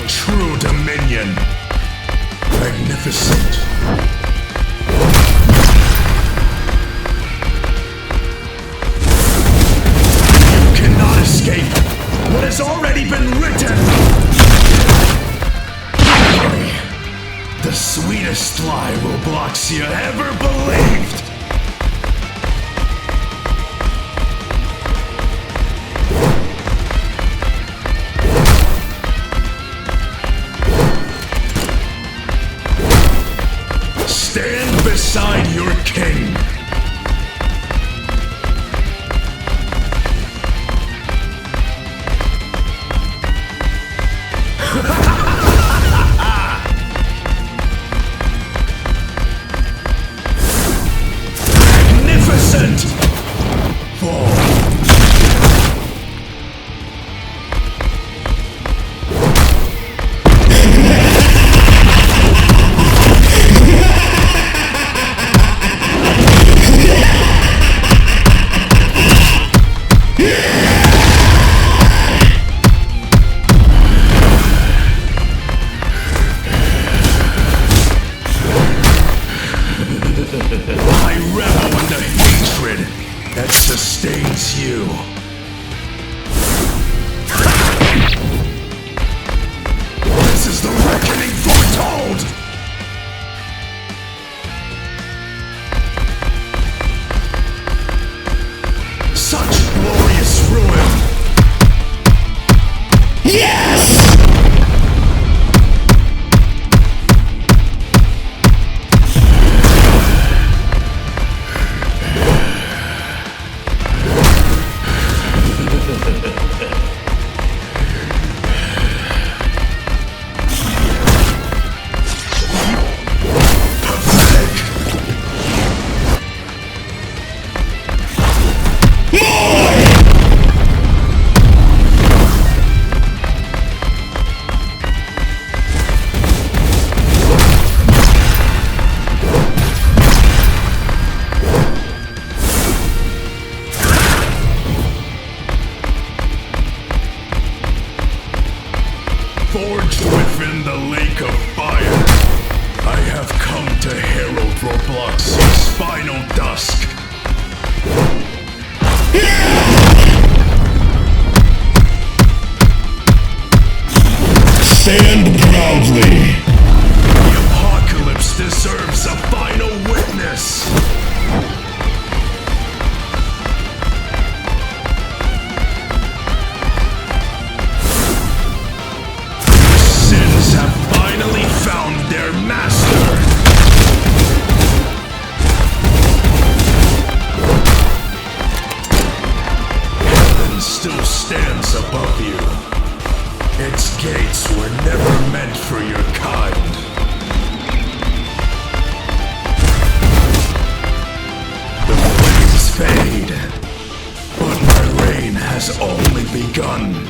true dominion. Magnificent. You cannot escape what has already been written. The sweetest lie Roblox you ever believed. Stand beside your king. Magnificent! Fall. I revel in the hatred that sustains you. This is the reckoning foretold! Such glorious ruin! Yes! Forged within the lake of fire, I have come to herald Roblox's final dusk. Stand proudly. The apocalypse deserves a final witness. Sins have finally found their master. Heaven still stands above you. Its gates were never meant for your kind. The flames fade, but my reign has only begun.